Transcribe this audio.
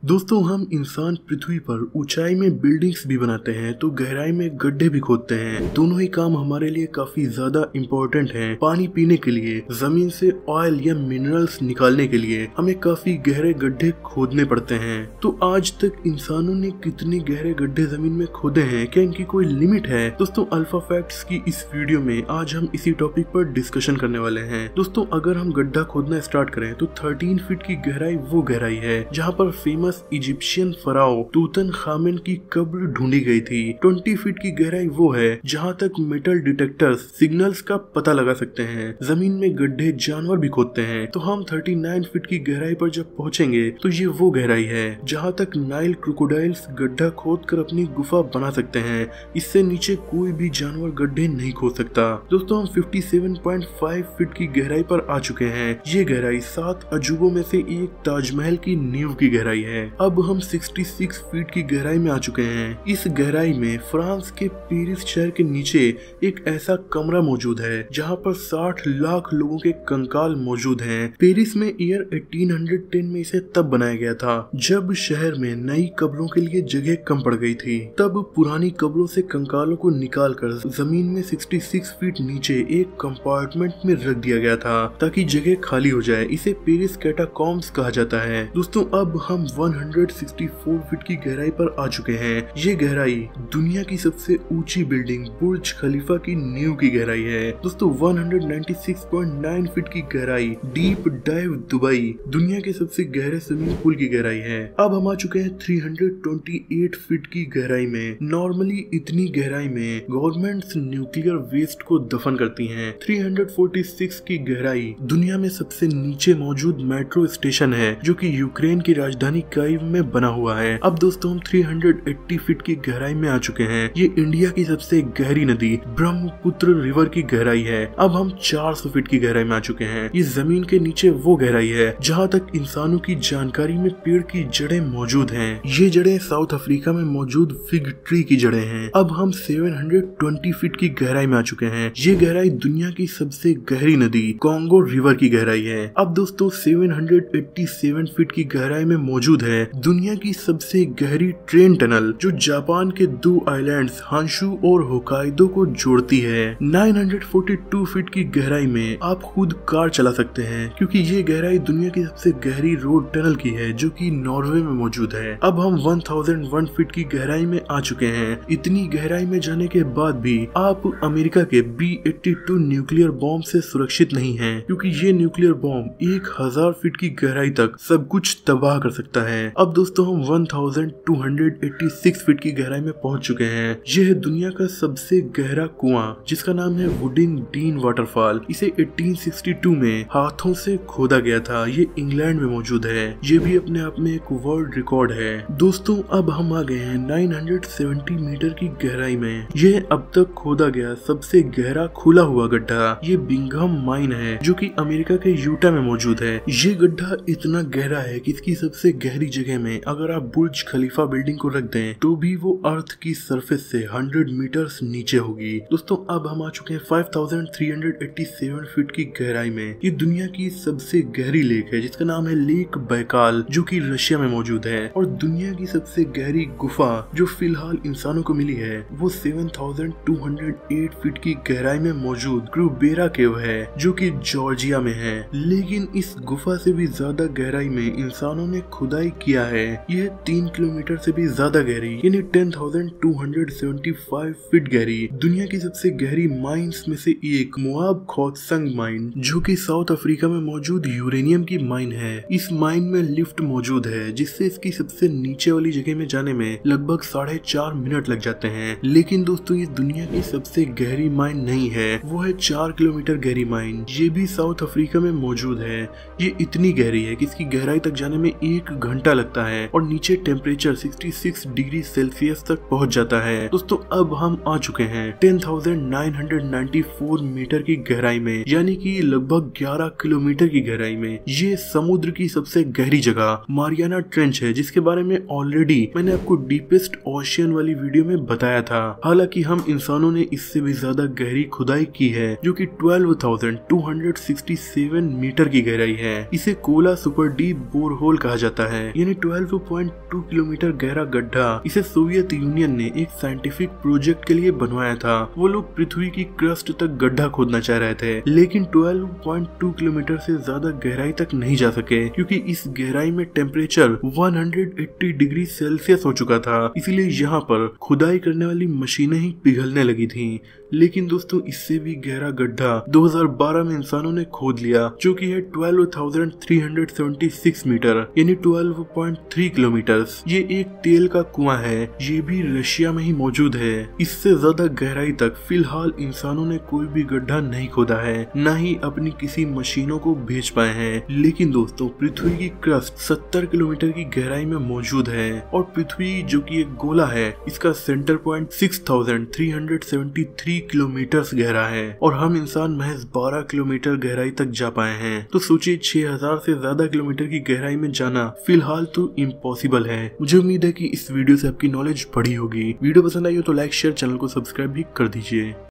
दोस्तों हम इंसान पृथ्वी पर ऊंचाई में बिल्डिंग्स भी बनाते हैं तो गहराई में गड्ढे भी खोदते हैं। दोनों ही काम हमारे लिए काफी ज्यादा इम्पोर्टेंट हैं। पानी पीने के लिए, जमीन से ऑयल या मिनरल्स निकालने के लिए हमें काफी गहरे गड्ढे खोदने पड़ते हैं। तो आज तक इंसानों ने कितने गहरे गड्ढे जमीन में खोदे हैं? क्या इनकी कोई लिमिट है? दोस्तों अल्फा फैक्ट्स की इस वीडियो में आज हम इसी टॉपिक पर डिस्कशन करने वाले हैं। दोस्तों अगर हम गड्ढा खोदना स्टार्ट करें तो 13 फीट की गहराई वो गहराई है जहाँ पर फेमस इजिप्शियन फराओ तूतनखामेन की कब्र ढूंढी गई थी। 20 फीट की गहराई वो है जहाँ तक मेटल डिटेक्टर्स सिग्नल्स का पता लगा सकते हैं। जमीन में गड्ढे जानवर भी खोदते हैं। तो हम 39 फीट की गहराई पर जब पहुंचेंगे तो ये वो गहराई है जहाँ तक नाइल क्रोकोडाइल्स गड्ढा खोद कर अपनी गुफा बना सकते हैं। इससे नीचे कोई भी जानवर गड्ढे नहीं खोद सकता। दोस्तों हम 57.5 फीट की गहराई पर आ चुके हैं। ये गहराई 7 अजूबों में से एक ताजमहल की नींव की गहराई है। अब हम 66 फीट की गहराई में आ चुके हैं। इस गहराई में फ्रांस के पेरिस शहर के नीचे एक ऐसा कमरा मौजूद है जहाँ पर 60 लाख लोगों के कंकाल मौजूद हैं। पेरिस में ईयर 1810 में इसे तब बनाया गया था जब शहर में नई कब्रों के लिए जगह कम पड़ गई थी। तब पुरानी कब्रों से कंकालों को निकालकर जमीन में 66 फीट नीचे एक कंपार्टमेंट में रख दिया गया था ताकि जगह खाली हो जाए। इसे पेरिस कैटाकॉम्ब्स कहा जाता है। दोस्तों अब हम 164 फीट की गहराई पर आ चुके हैं। ये गहराई दुनिया की सबसे ऊंची बिल्डिंग बुर्ज खलीफा की नींव की गहराई है। दोस्तों 196.9 फीट की गहराई डीप डाइव दुबई दुनिया के सबसे गहरे स्विमिंग पूल की गहराई है। अब हम आ चुके हैं 328 फीट की गहराई में। नॉर्मली इतनी गहराई में गवर्नमेंट्स न्यूक्लियर वेस्ट को दफन करती हैं। 346 की गहराई दुनिया में सबसे नीचे मौजूद मेट्रो स्टेशन है जो कि यूक्रेन की राजधानी काइव में बना हुआ है। अब दोस्तों हम 380 फीट की गहराई में आ चुके हैं। ये इंडिया की सबसे गहरी नदी ब्रह्मपुत्र रिवर की गहराई है। अब हम 400 फीट की गहराई में आ चुके हैं। ये जमीन के नीचे वो गहराई है जहाँ तक इंसानों की जानकारी में पेड़ की जड़ें मौजूद हैं। ये जड़ें साउथ अफ्रीका में मौजूद फिग ट्री की जड़ें हैं। अब हम 720 फीट की गहराई में आ चुके हैं। ये गहराई दुनिया की सबसे गहरी नदी कॉन्गो रिवर की गहराई है। अब दोस्तों 787 फीट की गहराई में मौजूद है दुनिया की सबसे गहरी ट्रेन टनल जो जापान के 2 आइलैंड्स हांशू और होकाइडो को जोड़ती है। 942 फीट की गहराई में आप खुद कार चला सकते हैं क्योंकि ये गहराई दुनिया की सबसे गहरी रोड टनल की है जो कि नॉर्वे में मौजूद है। अब हम 1001 फीट की गहराई में आ चुके हैं। इतनी गहराई में जाने के बाद भी आप अमेरिका के B-82 न्यूक्लियर बॉम्ब से सुरक्षित नहीं हैं क्योंकि ये न्यूक्लियर बॉम्ब 1000 फीट की गहराई तक सब कुछ तबाह कर सकता है। अब दोस्तों हम 1286 फीट की गहराई में पहुंच चुके हैं। यह है दुनिया का सबसे गहरा कुआं जिसका नाम है वुडिंग डीन वाटरफॉल। इसे 1862 में हाथों से खोदा गया था। ये इंग्लैंड में मौजूद है। ये भी अपने आप में एक वर्ल्ड रिकॉर्ड है। दोस्तों अब हम आ गए हैं 970 मीटर की गहराई में। यह अब तक खोदा गया सबसे गहरा खुला हुआ गड्ढा ये बिंघम माइन है जो कि अमेरिका के यूटा में मौजूद है। ये गड्ढा इतना गहरा है कि इसकी सबसे गहरी जगह में अगर आप बुर्ज खलीफा बिल्डिंग को रख दें तो भी वो अर्थ की सरफेस से 100 मीटर्स नीचे होगी। दोस्तों अब हम आ चुके हैं 5387 फीट की गहराई में। ये दुनिया की सबसे गहरी लेक है जिसका नाम है लेक बैकाल जो कि रशिया में मौजूद है। और दुनिया की सबसे गहरी गुफा जो फिलहाल इंसानों को मिली है वो 7208 फीट की गहराई में मौजूद क्रूबेरा केव है जो कि जॉर्जिया में है। लेकिन इस गुफा से भी ज्यादा गहराई में इंसानों ने खुदाई किया है। यह 3 किलोमीटर से भी ज्यादा गहरी यानी 10,275 फीट गहरी दुनिया की सबसे गहरी माइंस में से एक मोआब खोत्संग माइन जो कि साउथ अफ्रीका में मौजूद यूरेनियम की माइन है। इस माइन में लिफ्ट मौजूद है जिससे इसकी सबसे नीचे वाली जगह में जाने में लगभग 4.5 मिनट लग जाते हैं। लेकिन दोस्तों ये दुनिया की सबसे गहरी माइन नहीं है, वो है 4 किलोमीटर गहरी माइन। ये भी साउथ अफ्रीका में मौजूद है। ये इतनी गहरी है कि इसकी गहराई तक जाने में 1 घंटा लगता है और नीचे टेम्परेचर 66 डिग्री सेल्सियस तक पहुंच जाता है। दोस्तों अब हम आ चुके हैं 10,994 मीटर की गहराई में यानी कि लगभग 11 किलोमीटर की गहराई में। ये समुद्र की सबसे गहरी जगह मारियाना ट्रेंच है जिसके बारे में ऑलरेडी मैंने आपको डीपेस्ट ओशियन वाली वीडियो में बताया था। हालांकि हम इंसानों ने इससे भी ज्यादा गहरी खुदाई की है जो कि 12,267 मीटर की गहराई है। इसे कोला सुपर डीप बोरहोल कहा जाता है। यानी 12.2 किलोमीटर गहरा गड्ढा। इसे सोवियत यूनियन ने एक साइंटिफिक प्रोजेक्ट के लिए बनवाया था। वो लोग पृथ्वी की क्रस्ट तक गड्ढा खोदना चाह रहे थे, लेकिन 12.2 किलोमीटर से ज्यादा गहराई तक नहीं जा सके क्योंकि इस गहराई में टेम्परेचर 180 डिग्री सेल्सियस हो चुका था। इसलिए यहाँ पर खुदाई करने वाली मशीनें ही पिघलने लगी थी। लेकिन दोस्तों इससे भी गहरा गड्ढा 2012 में इंसानों ने खोद लिया, जो कि है 12,376 मीटर यानी 12.3 किलोमीटर। ये एक तेल का कुआं है, ये भी रशिया में ही मौजूद है। इससे ज्यादा गहराई तक फिलहाल इंसानों ने कोई भी गड्ढा नहीं खोदा है, न ही अपनी किसी मशीनों को भेज पाए हैं। लेकिन दोस्तों पृथ्वी की क्रस्ट 70 किलोमीटर की गहराई में मौजूद है और पृथ्वी जो कि एक गोला है, इसका सेंटर पॉइंट 6,373 किलोमीटर गहरा है और हम इंसान महज 12 किलोमीटर गहराई तक जा पाए हैं। तो सोचिए 6000 से ज्यादा किलोमीटर की गहराई में जाना फिलहाल तो इम्पॉसिबल है। मुझे उम्मीद है कि इस वीडियो से आपकी नॉलेज बढ़ी होगी। वीडियो पसंद आई हो तो लाइक शेयर, चैनल को सब्सक्राइब भी कर दीजिए।